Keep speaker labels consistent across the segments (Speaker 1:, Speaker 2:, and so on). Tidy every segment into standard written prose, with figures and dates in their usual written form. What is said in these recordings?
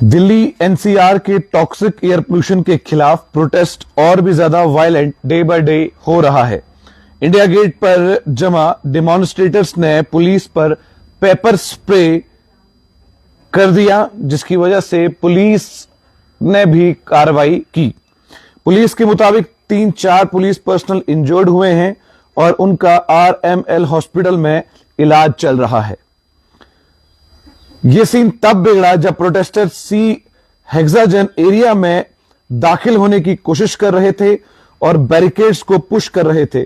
Speaker 1: Delhi NCR के toxic air pollution के खिलाफ प्रोटेस्ट और भी ज्यादा वायलेंट डे बाय डे हो रहा है। इंडिया गेट पर जमा डेमोन्स्ट्रेटर्स ने पुलिस पर पेपर स्प्रे कर दिया, जिसकी वजह से पुलिस ने भी कार्रवाई की। पुलिस के मुताबिक 3-4 पुलिस पर्सनल इंजर्ड हुए हैं और उनका आरएमएल हॉस्पिटल में इलाज चल रहा है। यह सीन तब बिगड़ा जब प्रोटेस्टर सी हेक्साजन एरिया में दाखिल होने की कोशिश कर रहे थे और बैरिकेड्स को पुश कर रहे थे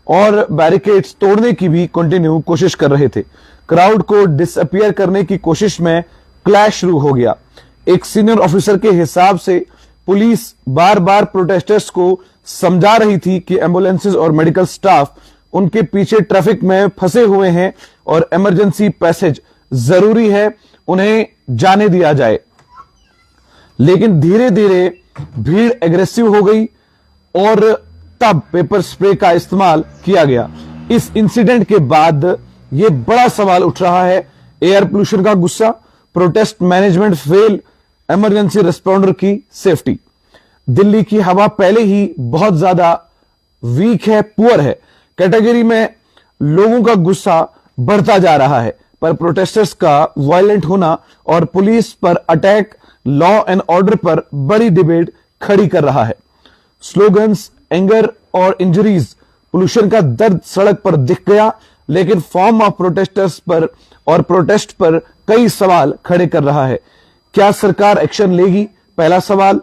Speaker 1: और बैरिकेड्स तोड़ने की भी कंटिन्यू कोशिश कर रहे थे। क्राउड को डिसअपियर करने की कोशिश में क्लैश शुरू हो गया। एक सीनियर ऑफिसर के हिसाब से पुलिस बार बार प्रोटेस्टर्स को समझा रही थी कि एम्बुलेंसेस और मेडिकल स्टाफ उनके पीछे ट्रैफिक में फंसे हुए हैं और इमरजेंसी पैसेज जरूरी है, उन्हें जाने दिया जाए। लेकिन धीरे धीरे भीड़ एग्रेसिव हो गई और तब पेपर स्प्रे का इस्तेमाल किया गया। इस इंसिडेंट के बाद यह बड़ा सवाल उठ रहा है, एयर पोल्यूशन का गुस्सा, protest management fail, emergency responder की सेफ्टी। दिल्ली की हवा पहले ही बहुत ज्यादा वीक है, पुअर है। कैटेगरी में लोगों का गुस्सा बढ़ता जा रहा है, पर प्रोटेस्टर्स का वायलेंट होना और पुलिस पर अटैक लॉ एंड ऑर्डर पर बड़ी डिबेट खड़ी कर रहा है। स्लोगन्स, एंगर और इंजरीज, पोल्यूशन का दर्द सड़क पर दिख गया, लेकिन फॉर्म ऑफ प्रोटेस्टर्स पर और प्रोटेस्ट पर कई सवाल खड़े कर रहा है। क्या सरकार एक्शन लेगी? पहला सवाल।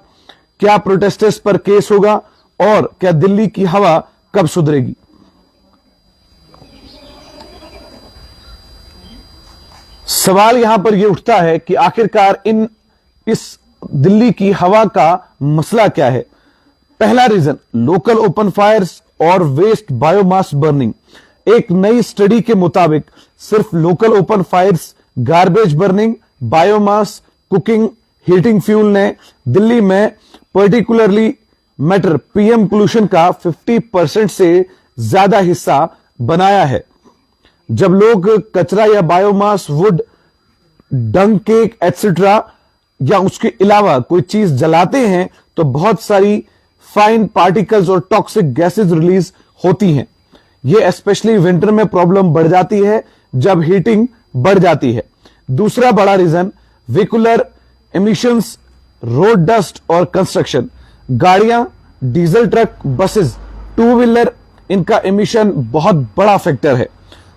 Speaker 1: क्या प्रोटेस्टर्स पर केस होगा? और क्या दिल्ली की हवा कब सुधरेगी? सवाल यहां पर यह उठता है कि आखिरकार इस दिल्ली की हवा का मसला क्या है। पहला रीजन, लोकल ओपन फायर्स और वेस्ट बायोमास बर्निंग। एक नई स्टडी के मुताबिक सिर्फ local open fires, garbage burning, biomass, cooking, heating fuel ने दिल्ली में पर्टिकुलरली मैटर पीएम पोल्यूशन का 50% से ज्यादा हिस्सा बनाया है। जब लोग कचरा या biomass, wood, dung cake etcetera या उसके अलावा कोई चीज जलाते हैं तो बहुत सारी फाइन पार्टिकल्स और टॉक्सिक गैसेस रिलीज होती हैं। यह स्पेशली विंटर में प्रॉब्लम बढ़ जाती है जब हीटिंग बढ़ जाती है। दूसरा बड़ा reason, vehicular emissions, road dust और कंस्ट्रक्शन। गाड़ियां, diesel truck, buses, two wheeler, इनका एमिशन बहुत बड़ा फैक्टर है।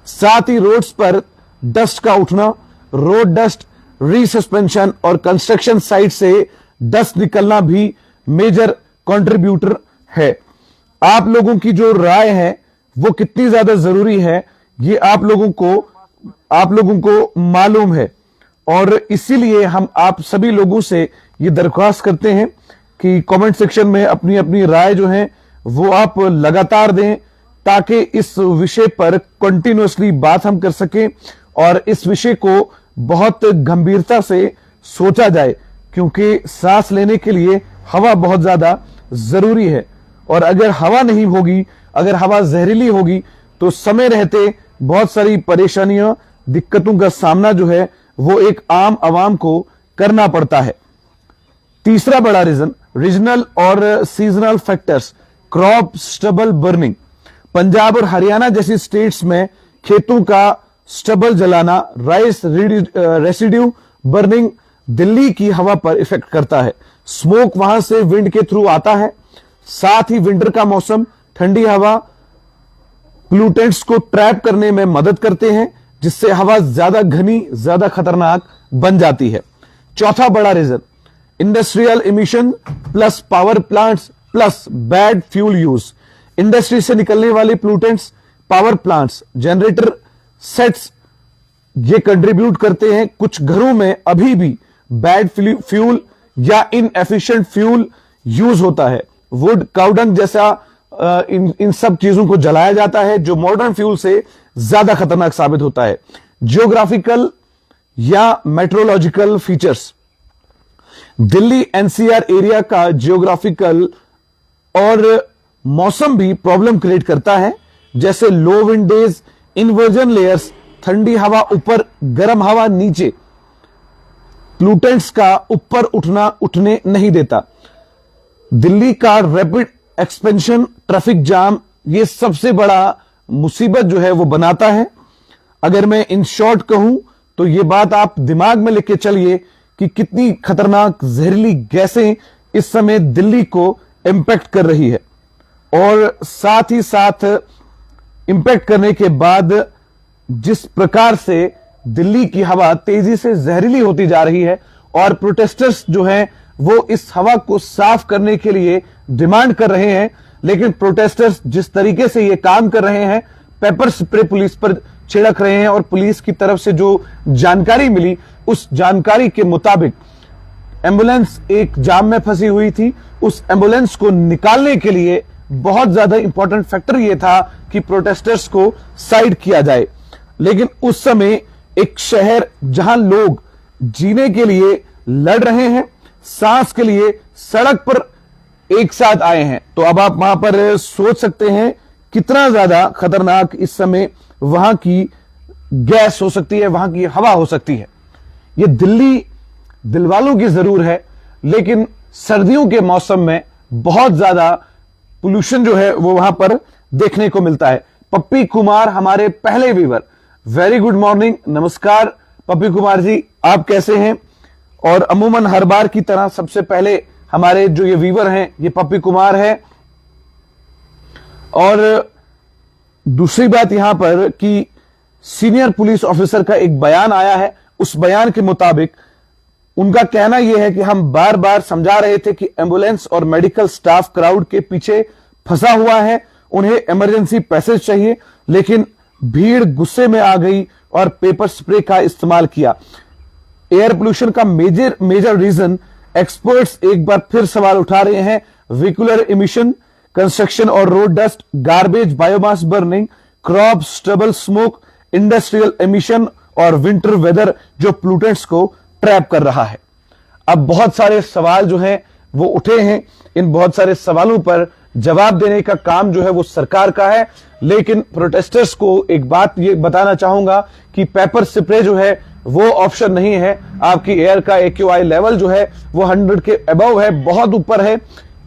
Speaker 1: साथ ही रोड्स पर डस्ट का उठना, रोड डस्ट, रीसस्पेंशन और कंस्ट्रक्शन साइट से डस्ट निकलना भी मेजर कंट्रीब्यूटर है। आप लोगों की जो राय है वो कितनी ज्यादा जरूरी है, ये आप लोगों को मालूम है और इसीलिए हम आप सभी लोगों से ये दरख्वास्त करते हैं कि कमेंट सेक्शन में अपनी अपनी राय जो है वो आप लगातार दें, ताकि इस विषय पर कंटिन्यूअसली बात हम कर सकें और इस विषय को बहुत गंभीरता से सोचा जाए, क्योंकि सांस लेने के लिए हवा बहुत ज्यादा जरूरी है। और अगर हवा नहीं होगी, अगर हवा जहरीली होगी तो समय रहते बहुत सारी परेशानियों, दिक्कतों का सामना जो है वो एक आम आवाम को करना पड़ता है। तीसरा बड़ा रीजन, रीजनल और seasonal factors, crop stubble burning. Punjab और हरियाणा जैसी स्टेट्स में खेतों का स्टबल जलाना, राइस रेसिड्यू बर्निंग दिल्ली की हवा पर इफेक्ट करता है। स्मोक वहां से विंड के थ्रू आता है। साथ ही विंटर का मौसम, ठंडी हवा प्लूटेंट्स को ट्रैप करने में मदद करते हैं, जिससे हवा ज्यादा घनी, ज्यादा खतरनाक बन जाती है। चौथा बड़ा reason, industrial emission plus power plants plus bad fuel use. Industry से निकलने वाले pollutants, power plants, generator sets, ये कंट्रीब्यूट करते हैं। कुछ घरों में अभी भी बैड फ्यूल या इनएफिशिएंट फ्यूल यूज होता है। वुड, काउडंग जैसा इन सब चीजों को जलाया जाता है, जो मॉडर्न फ्यूल से ज्यादा खतरनाक साबित होता है। जियोग्राफिकल या meteorological features, Delhi NCR area का जियोग्राफिकल और मौसम भी प्रॉब्लम क्रिएट करता है, जैसे low wind days, inversion layers, ठंडी हवा ऊपर, गर्म हवा नीचे। प्लूटेंट्स का ऊपर उठने नहीं देता। दिल्ली का रैपिड एक्सपेंशन, ट्रैफिक जाम, ये सबसे बड़ा मुसीबत जो है वो बनाता है। अगर मैं इन शॉर्ट कहूं तो ये बात आप दिमाग में लेके चलिए कि कितनी खतरनाक जहरीली गैसें इस समय दिल्ली को इंपैक्ट कर रही है, और साथ ही साथ इंपैक्ट करने के बाद जिस प्रकार से दिल्ली की हवा तेजी से जहरीली होती जा रही है, और प्रोटेस्टर्स जो हैं वो इस हवा को साफ करने के लिए डिमांड कर रहे हैं। लेकिन प्रोटेस्टर्स जिस तरीके से ये काम कर रहे हैं, पेपर स्प्रे पुलिस पर छिड़क रहे हैं, और पुलिस की तरफ से जो जानकारी मिली उस जानकारी के मुताबिक एम्बुलेंस एक जाम में फंसी हुई थी। उस एम्बुलेंस को निकालने के लिए बहुत ज्यादा इंपॉर्टेंट फैक्टर यह था कि प्रोटेस्टर्स को साइड किया जाए। लेकिन उस समय एक शहर जहां लोग जीने के लिए लड़ रहे हैं, सांस के लिए सड़क पर एक साथ आए हैं, तो अब आप वहां पर सोच सकते हैं कितना ज्यादा खतरनाक इस समय वहां की गैस हो सकती है, वहां की हवा हो सकती है। ये दिल्ली दिलवालों की जरूर है, लेकिन सर्दियों के मौसम में बहुत ज्यादा पोल्यूशन जो है वो वहां पर देखने को मिलता है। पप्पी कुमार हमारे पहले व्यूअर, वेरी गुड मॉर्निंग, नमस्कार पप्पी कुमार जी, आप कैसे हैं? और अमूमन हर बार की तरह सबसे पहले हमारे जो ये व्यूअर हैं ये पप्पी कुमार है। और दूसरी बात यहां पर कि सीनियर पुलिस ऑफिसर का एक बयान आया है। उस बयान के मुताबिक उनका कहना यह है कि हम बार बार समझा रहे थे कि एम्बुलेंस और मेडिकल स्टाफ क्राउड के पीछे फंसा हुआ है, उन्हें इमरजेंसी पैसेज चाहिए, लेकिन भीड़ गुस्से में आ गई और पेपर स्प्रे का इस्तेमाल किया। एयर पोल्यूशन का मेजर रीजन एक्सपर्ट्स एक बार फिर सवाल उठा रहे हैं, व्हीकुलर इमिशन, कंस्ट्रक्शन और road dust, garbage, biomass burning, crop stubble smoke, industrial emission और विंटर वेदर जो प्लूटेंट्स को ट्रैप कर रहा है। अब बहुत सारे सवाल जो हैं वो उठे हैं, इन बहुत सारे सवालों पर जवाब देने का काम जो है वो सरकार का है। लेकिन प्रोटेस्टर्स को एक बात ये बताना चाहूंगा कि पेपर स्प्रे जो है वो ऑप्शन नहीं है। आपकी एयर का AQI लेवल जो है वो 100 के अबव है, बहुत ऊपर है।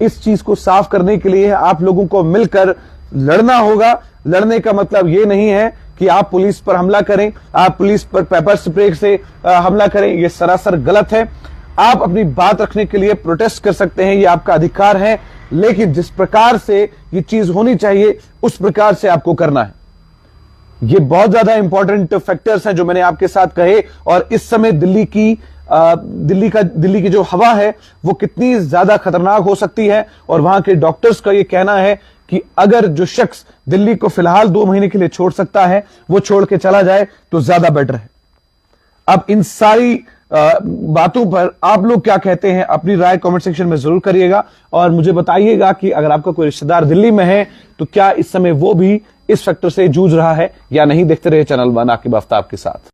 Speaker 1: इस चीज को साफ करने के लिए आप लोगों को मिलकर लड़ना होगा। लड़ने का मतलब ये नहीं है कि आप पुलिस पर हमला करें, आप पुलिस पर पेपर स्प्रे से हमला करें, ये सरासर गलत है। आप अपनी बात रखने के लिए प्रोटेस्ट कर सकते हैं, ये आपका अधिकार है, लेकिन जिस प्रकार से ये चीज होनी चाहिए उस प्रकार से आपको करना है। ये बहुत ज्यादा इंपॉर्टेंट फैक्टर्स हैं जो मैंने आपके साथ कहे। और इस समय दिल्ली की जो हवा है वो कितनी ज्यादा खतरनाक हो सकती है, और वहां के डॉक्टर्स का ये कहना है कि अगर जो शख्स दिल्ली को फिलहाल 2 महीने के लिए छोड़ सकता है वो छोड़ के चला जाए तो ज्यादा बेटर है। अब इन सारी बातों पर आप लोग क्या कहते हैं, अपनी राय कमेंट सेक्शन में जरूर करिएगा, और मुझे बताइएगा कि अगर आपका कोई रिश्तेदार दिल्ली में है तो क्या इस समय वो भी इस फैक्टर से जूझ रहा है या नहीं। देखते रहे चैनल वन आकिब आफ्ताब के साथ।